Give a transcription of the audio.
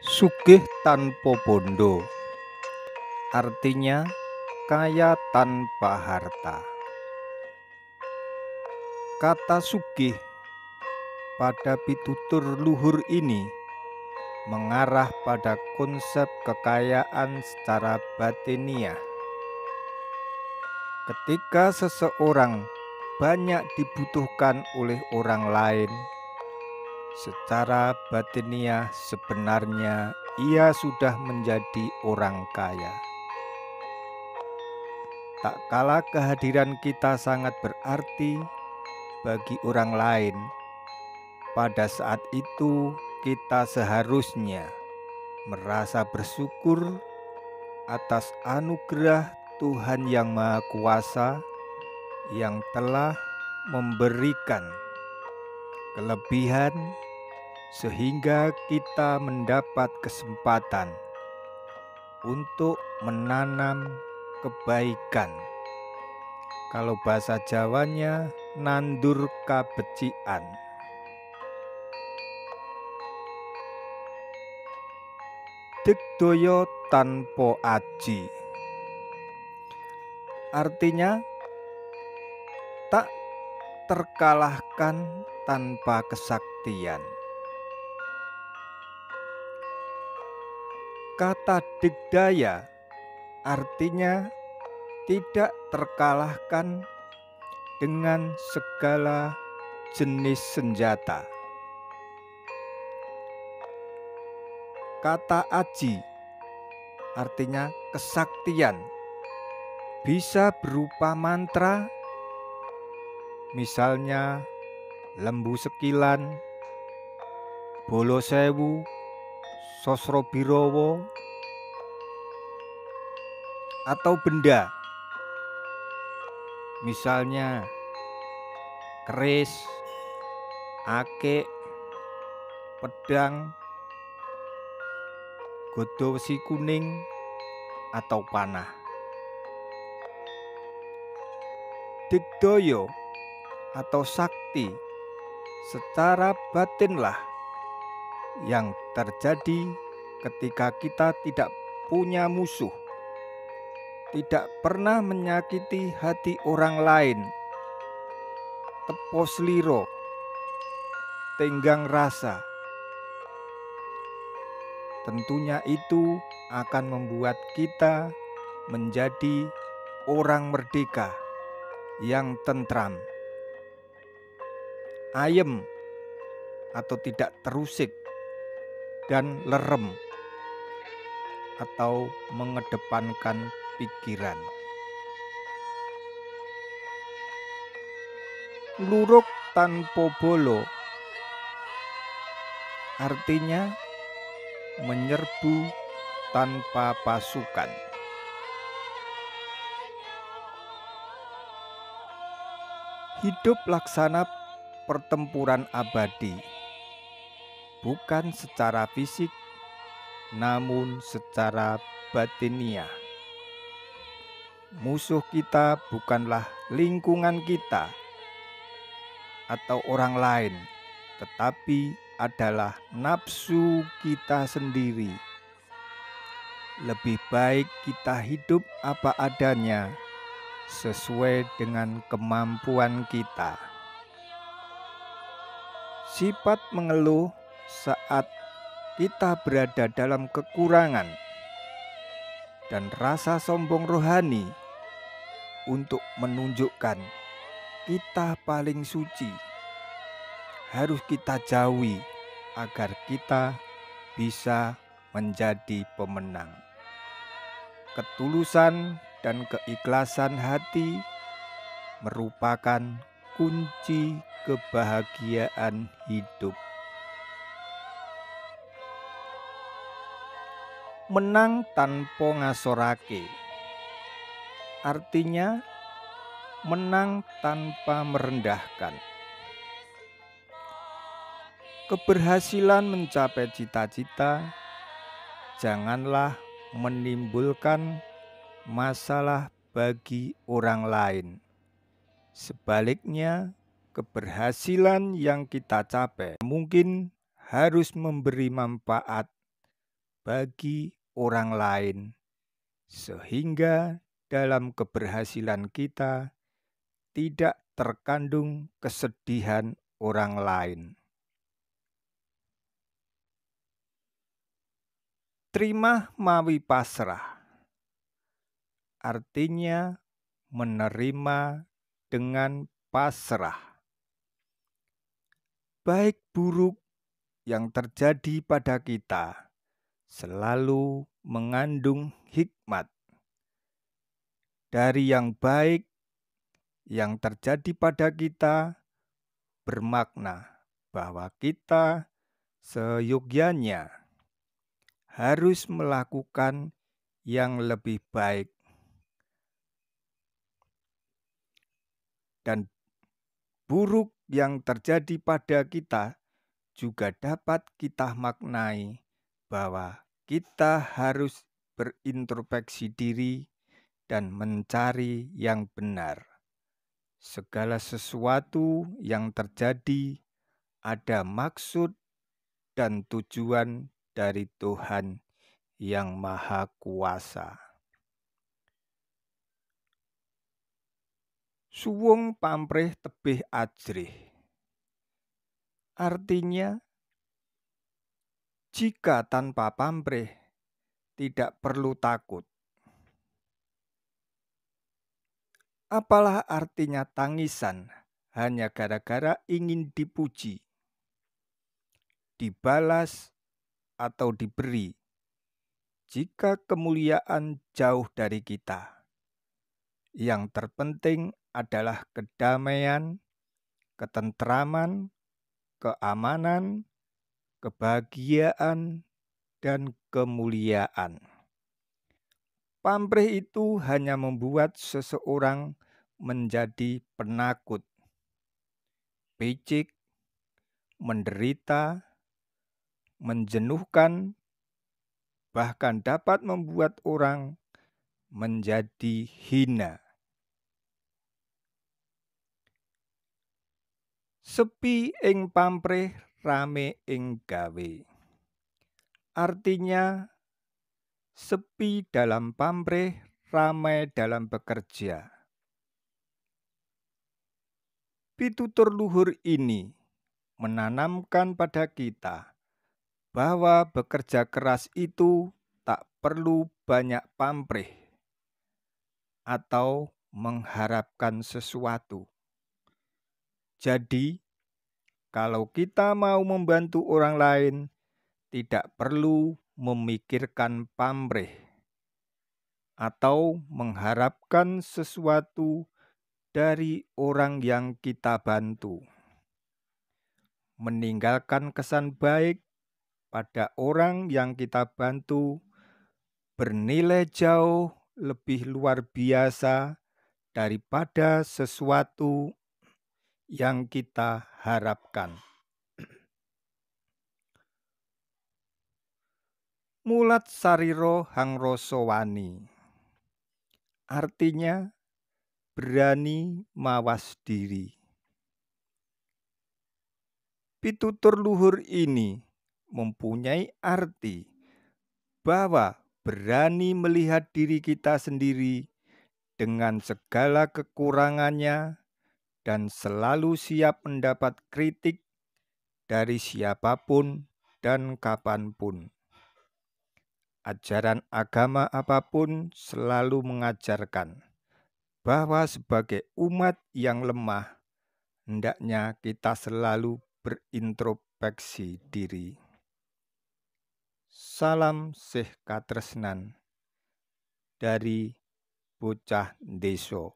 Sugih tanpa bondo, artinya kaya tanpa harta. Kata sugih pada pitutur luhur ini mengarah pada konsep kekayaan secara batiniah. Ketika seseorang banyak dibutuhkan oleh orang lain, secara batiniah sebenarnya ia sudah menjadi orang kaya. Tak kala kehadiran kita sangat berarti bagi orang lain, pada saat itu kita seharusnya merasa bersyukur atas anugerah Tuhan Yang Maha Kuasa yang telah memberikan kelebihan sehingga kita mendapat kesempatan untuk menanam kebaikan. Kalau bahasa Jawanya, nandur kabecikan. Digdaya tanpa aji, artinya tak terkalahkan tanpa kesaktian. Kata digdaya artinya tidak terkalahkan dengan segala jenis senjata. Kata aji artinya kesaktian, bisa berupa mantra, misalnya lembu sekilan, bolo sewu, sosrobirowo, atau benda, misalnya keris, akik, pedang, godho wesi kuning, atau panah. Digdaya atau sakti secara batinlah yang terjadi ketika kita tidak punya musuh, tidak pernah menyakiti hati orang lain, tepo sliro, tenggang rasa. Tentunya itu akan membuat kita menjadi orang merdeka yang tentram, ayem atau tidak terusik, dan lerem atau mengedepankan pikiran. Luruk tanpa bolo artinya menyerbu tanpa pasukan. Hidup laksana pertempuran abadi, bukan secara fisik, namun secara batiniah. Musuh kita bukanlah lingkungan kita atau orang lain, tetapi adalah nafsu kita sendiri. Lebih baik kita hidup apa adanya, sesuai dengan kemampuan kita. Sifat mengeluh saat kita berada dalam kekurangan dan rasa sombong rohani untuk menunjukkan kita paling suci harus kita jauhi agar kita bisa menjadi pemenang. Ketulusan dan keikhlasan hati merupakan kunci kebahagiaan hidup. Menang tanpa ngasorake, artinya menang tanpa merendahkan. Keberhasilan mencapai cita-cita janganlah menimbulkan masalah bagi orang lain. Sebaliknya, keberhasilan yang kita capai mungkin harus memberi manfaat bagi orang lain, sehingga dalam keberhasilan kita tidak terkandung kesedihan orang lain. Terima mawi pasrah, artinya menerima dengan pasrah. Baik buruk yang terjadi pada kita selalu mengandung hikmat. Dari yang baik yang terjadi pada kita bermakna bahwa kita seyogyanya harus melakukan yang lebih baik, dan buruk yang terjadi pada kita juga dapat kita maknai bahwa kita harus berintrospeksi diri dan mencari yang benar. Segala sesuatu yang terjadi ada maksud dan tujuan dari Tuhan yang Maha Kuasa. Suwung pamrih tebih ajrih, artinya jika tanpa pamrih tidak perlu takut. Apalah artinya tangisan hanya gara-gara ingin dipuji, dibalas, atau diberi, jika kemuliaan jauh dari kita. Yang terpenting adalah kedamaian, ketentraman, keamanan, kebahagiaan, dan kemuliaan. Pamrih itu hanya membuat seseorang menjadi penakut, picik, menderita, menjenuhkan, bahkan dapat membuat orang menjadi hina. Sepi ing pamrih, rame ing gawe. Artinya, sepi dalam pamrih, ramai dalam bekerja. Pitutur luhur ini menanamkan pada kita bahwa bekerja keras itu tak perlu banyak pamrih atau mengharapkan sesuatu. Jadi, kalau kita mau membantu orang lain, tidak perlu memikirkan pamrih atau mengharapkan sesuatu dari orang yang kita bantu. Meninggalkan kesan baik pada orang yang kita bantu bernilai jauh lebih luar biasa daripada sesuatu yang kita harapkan. Mulat sariro hang rasa wani, artinya berani mawas diri. Pitutur luhur ini mempunyai arti bahwa berani melihat diri kita sendiri dengan segala kekurangannya dan selalu siap mendapat kritik dari siapapun dan kapanpun. Ajaran agama apapun selalu mengajarkan bahwa sebagai umat yang lemah, hendaknya kita selalu berintrospeksi diri. Salam sih katresnan dari Bocah Deso.